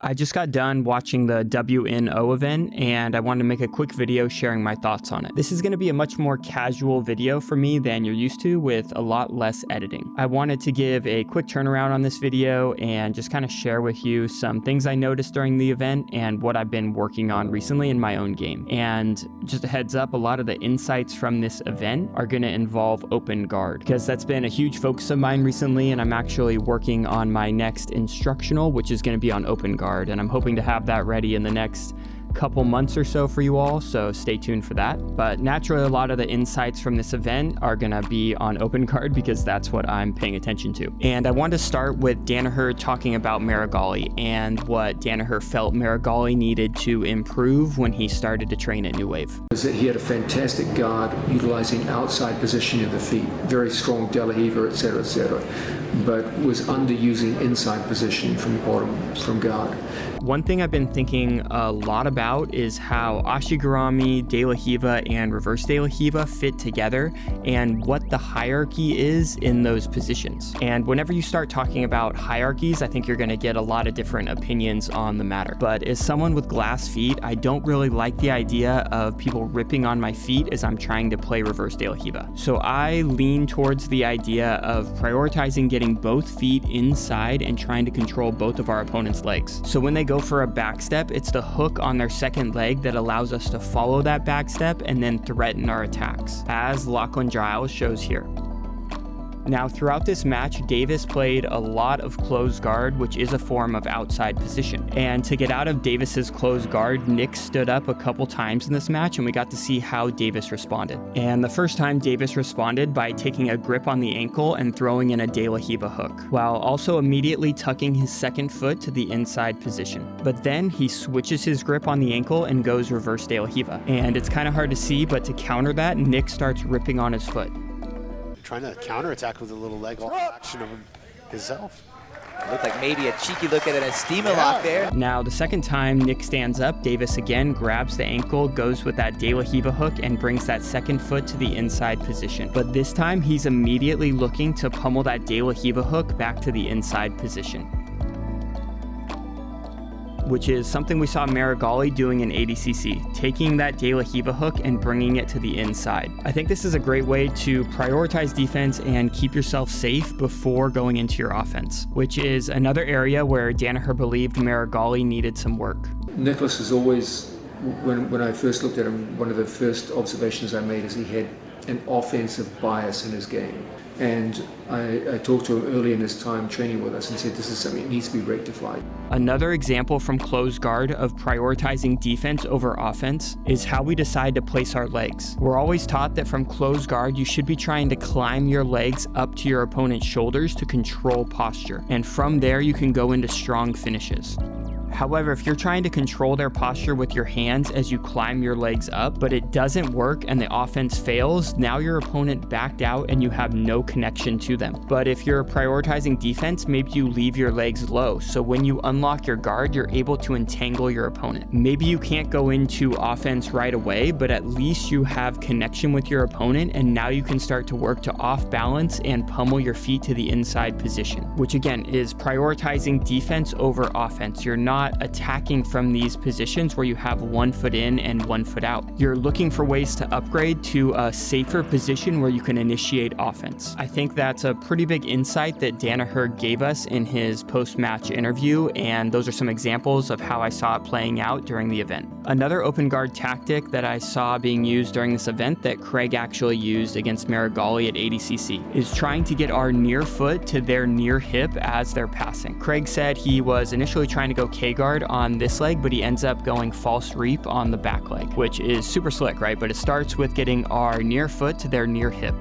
I just got done watching the WNO event and I wanted to make a quick video sharing my thoughts on it. This is going to be a much more casual video for me than you're used to, with a lot less editing. I wanted to give a quick turnaround on this video and just kind of share with you some things I noticed during the event and what I've been working on recently in my own game. And just a heads up, a lot of the insights from this event are going to involve open guard, because that's been a huge focus of mine recently, and I'm actually working on my next instructional, which is going to be on open guard. And I'm hoping to have that ready in the next couple months or so for you all, so stay tuned for that. But naturally, a lot of the insights from this event are gonna be on open guard because that's what I'm paying attention to. And I wanted to start with Danaher talking about Meregali and what Danaher felt Meregali needed to improve when he started to train at New Wave. He had a fantastic guard utilizing outside positioning of the feet, very strong de la Riva, etc., but was underusing inside positioning from the bottom, from guard. One thing I've been thinking a lot about is how Ashi Garami, de la Riva, and reverse de la Riva fit together and what the hierarchy is in those positions. And whenever you start talking about hierarchies, I think you're going to get a lot of different opinions on the matter. But as someone with glass feet, I don't really like the idea of people ripping on my feet as I'm trying to play reverse de la Riva. So I lean towards the idea of prioritizing getting both feet inside and trying to control both of our opponent's legs. So when they go for a back step, it's the hook on their second leg that allows us to follow that back step and then threaten our attacks, as Lachlan Giles shows here. Now, throughout this match, Davis played a lot of closed guard, which is a form of outside position. And to get out of Davis's closed guard, Nick stood up a couple times in this match, and we got to see how Davis responded. And the first time, Davis responded by taking a grip on the ankle and throwing in a de la Riva hook, while also immediately tucking his second foot to the inside position. But then he switches his grip on the ankle and goes reverse de la Riva. And it's kind of hard to see, but to counter that, Nick starts ripping on his foot. Trying to counterattack with a little leg off action of himself. Looked like maybe a cheeky look at an Estima lock there. Now, the second time Nick stands up, Davis again grabs the ankle, goes with that de la Riva hook, and brings that second foot to the inside position. But this time, he's immediately looking to pummel that de la Riva hook back to the inside position, which is something we saw Meregali doing in ADCC, taking that de la Riva hook and bringing it to the inside. I think this is a great way to prioritize defense and keep yourself safe before going into your offense, which is another area where Danaher believed Meregali needed some work. Nicholas is always, when I first looked at him, one of the first observations I made is he had an offensive bias in his game. And I talked to him early in his time training with us and said this is something that needs to be rectified. Another example from closed guard of prioritizing defense over offense is how we decide to place our legs. We're always taught that from closed guard, you should be trying to climb your legs up to your opponent's shoulders to control posture. And from there, you can go into strong finishes. However, if you're trying to control their posture with your hands as you climb your legs up, but it doesn't work and the offense fails, now your opponent backed out and you have no connection to them. But if you're prioritizing defense, maybe you leave your legs low. So when you unlock your guard, you're able to entangle your opponent. Maybe you can't go into offense right away, but at least you have connection with your opponent, and now you can start to work to off balance and pummel your feet to the inside position, which again is prioritizing defense over offense. You're not attacking from these positions where you have 1 foot in and 1 foot out. You're looking for ways to upgrade to a safer position where you can initiate offense. I think that's a pretty big insight that Danaher gave us in his post-match interview, and those are some examples of how I saw it playing out during the event. Another open guard tactic that I saw being used during this event that Craig actually used against Meregali at ADCC is trying to get our near foot to their near hip as they're passing. Craig said he was initially trying to go K-guard on this leg, but he ends up going false reap on the back leg, which is super slick, right? But it starts with getting our near foot to their near hip.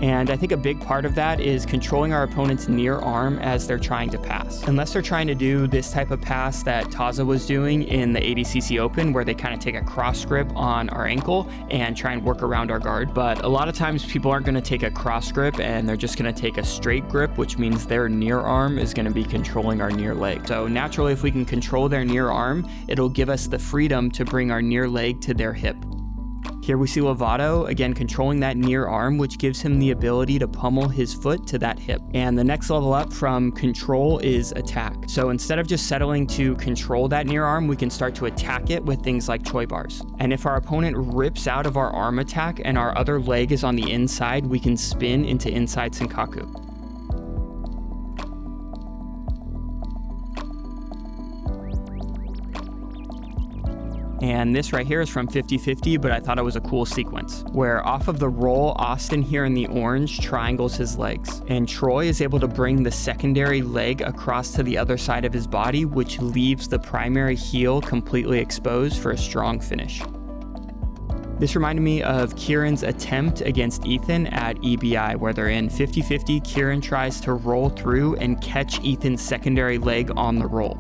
And I think a big part of that is controlling our opponent's near arm as they're trying to pass. Unless they're trying to do this type of pass that Taza was doing in the ADCC Open, where they kind of take a cross grip on our ankle and try and work around our guard. But a lot of times people aren't going to take a cross grip and they're just going to take a straight grip, which means their near arm is going to be controlling our near leg. So naturally, if we can control their near arm, it'll give us the freedom to bring our near leg to their hip. Here we see Lovato, again controlling that near arm, which gives him the ability to pummel his foot to that hip. And the next level up from control is attack. So instead of just settling to control that near arm, we can start to attack it with things like choi bars. And if our opponent rips out of our arm attack and our other leg is on the inside, we can spin into inside Senkaku. And this right here is from 50-50, but I thought it was a cool sequence, where off of the roll, Austin here in the orange triangles his legs, and Troy is able to bring the secondary leg across to the other side of his body, which leaves the primary heel completely exposed for a strong finish. This reminded me of Kieran's attempt against Ethan at EBI, where they're in 50-50, Kieran tries to roll through and catch Ethan's secondary leg on the roll.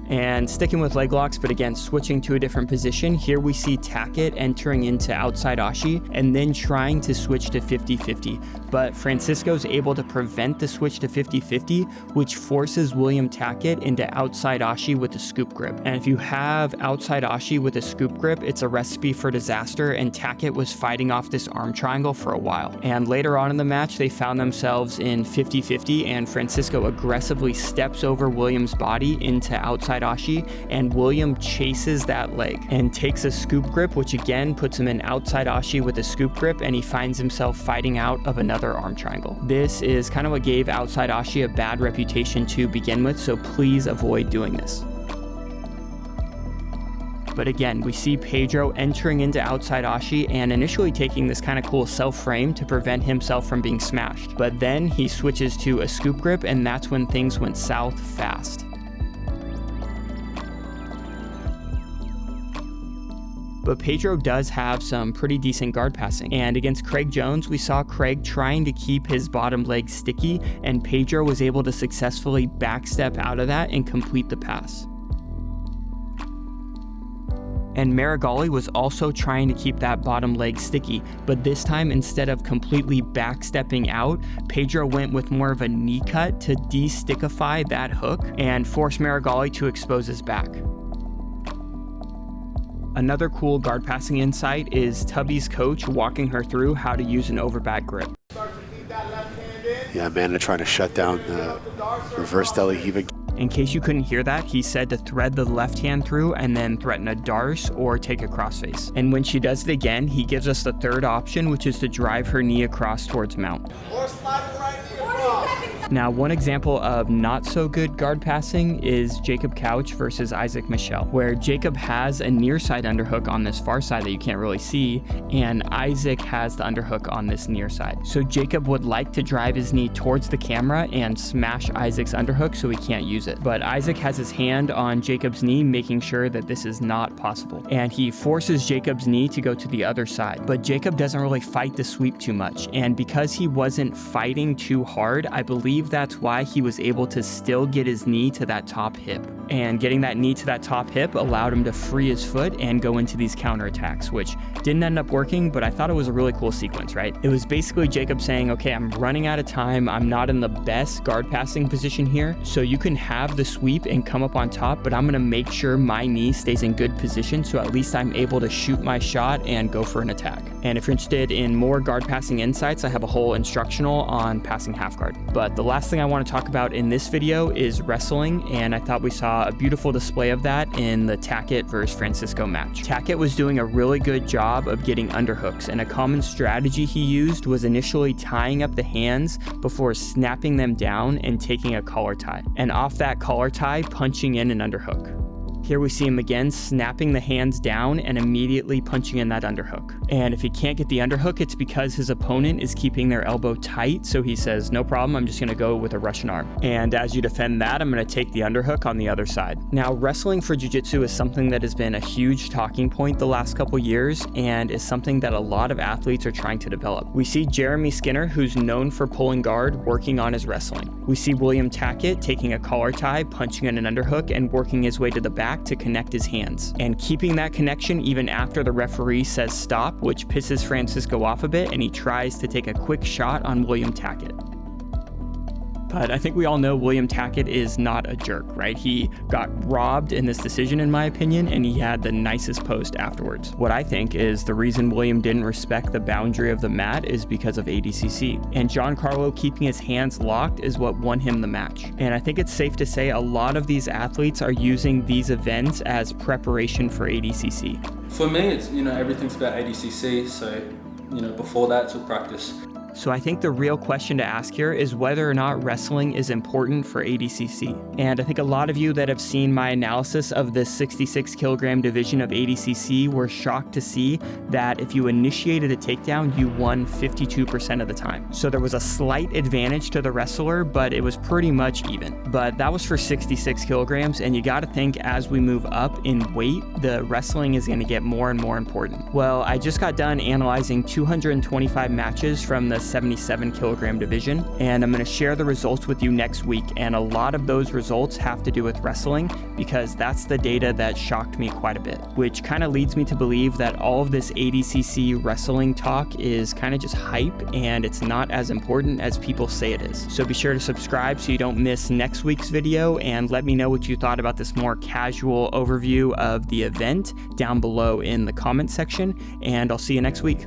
And sticking with leg locks, but again, switching to a different position, here we see Tackett entering into outside Ashi and then trying to switch to 50-50. But Francisco's able to prevent the switch to 50-50, which forces William Tackett into outside Ashi with a scoop grip. And if you have outside Ashi with a scoop grip, it's a recipe for disaster, and Tackett was fighting off this arm triangle for a while. And later on in the match, they found themselves in 50-50, and Francisco aggressively steps over William's body into outside Ashi, and William chases that leg and takes a scoop grip, which again puts him in outside Ashi with a scoop grip, and he finds himself fighting out of another arm triangle. This is kind of what gave outside Ashi a bad reputation to begin with, so please avoid doing this. But again, we see Pedro entering into outside Ashi and initially taking this kind of cool self-frame to prevent himself from being smashed. But then he switches to a scoop grip, and that's when things went south fast. But Pedro does have some pretty decent guard passing. And against Craig Jones, we saw Craig trying to keep his bottom leg sticky, and Pedro was able to successfully backstep out of that and complete the pass. And Meregali was also trying to keep that bottom leg sticky, but this time, instead of completely backstepping out, Pedro went with more of a knee cut to de-stickify that hook and force Meregali to expose his back. Another cool guard passing insight is Tubby's coach walking her through how to use an overback grip. Yeah, Amanda trying to shut down the reverse De La Riva. In case you couldn't hear that, he said to thread the left hand through and then threaten a darce or take a crossface. And when she does it again, he gives us the third option, which is to drive her knee across towards mount. Now, one example of not so good guard passing is Jacob Couch versus Isaac Michel, where Jacob has a near side underhook on this far side that you can't really see, and Isaac has the underhook on this near side. So Jacob would like to drive his knee towards the camera and smash Isaac's underhook so he can't use it. But Isaac has his hand on Jacob's knee, making sure that this is not possible. And he forces Jacob's knee to go to the other side. But Jacob doesn't really fight the sweep too much. And because he wasn't fighting too hard, I believe that's why he was able to still get his knee to that top hip. And getting that knee to that top hip allowed him to free his foot and go into these counterattacks, which didn't end up working, but I thought it was a really cool sequence, right? It was basically Jacob saying, okay, I'm running out of time. I'm not in the best guard passing position here. So you can have the sweep and come up on top, but I'm going to make sure my knee stays in good position so at least I'm able to shoot my shot and go for an attack. And if you're interested in more guard passing insights, I have a whole instructional on passing half guard. But the last thing I want to talk about in this video is wrestling, and I thought we saw a beautiful display of that in the Tackett versus Francisco match. Tackett was doing a really good job of getting underhooks, and a common strategy he used was initially tying up the hands before snapping them down and taking a collar tie, and off that collar tie punching in an underhook. Here we see him again snapping the hands down and immediately punching in that underhook. And if he can't get the underhook, it's because his opponent is keeping their elbow tight, so he says, no problem, I'm just going to go with a Russian arm. And as you defend that, I'm going to take the underhook on the other side. Now, wrestling for jiu-jitsu is something that has been a huge talking point the last couple years and is something that a lot of athletes are trying to develop. We see Jeremy Skinner, who's known for pulling guard, working on his wrestling. We see William Tackett taking a collar tie, punching in an underhook, and working his way to the back to connect his hands, and keeping that connection even after the referee says stop, which pisses Francisco off a bit, and he tries to take a quick shot on William Tackett. But I think we all know William Tackett is not a jerk, right? He got robbed in this decision, in my opinion, and he had the nicest post afterwards. What I think is the reason William didn't respect the boundary of the mat is because of ADCC. And Giancarlo keeping his hands locked is what won him the match. And I think it's safe to say a lot of these athletes are using these events as preparation for ADCC. For me, it's, everything's about ADCC, so, before that, it's all practice. So I think the real question to ask here is whether or not wrestling is important for ADCC. And I think a lot of you that have seen my analysis of this 66 kilogram division of ADCC were shocked to see that if you initiated a takedown, you won 52% of the time. So there was a slight advantage to the wrestler, but it was pretty much even. But that was for 66 kilograms, and you gotta think as we move up in weight, the wrestling is gonna get more and more important. Well, I just got done analyzing 225 matches from the 77 kilogram division, and I'm going to share the results with you next week. And a lot of those results have to do with wrestling because that's the data that shocked me quite a bit, which kind of leads me to believe that all of this ADCC wrestling talk is kind of just hype and it's not as important as people say it is. So be sure to subscribe so you don't miss next week's video, and let me know what you thought about this more casual overview of the event down below in the comment section, and I'll see you next week.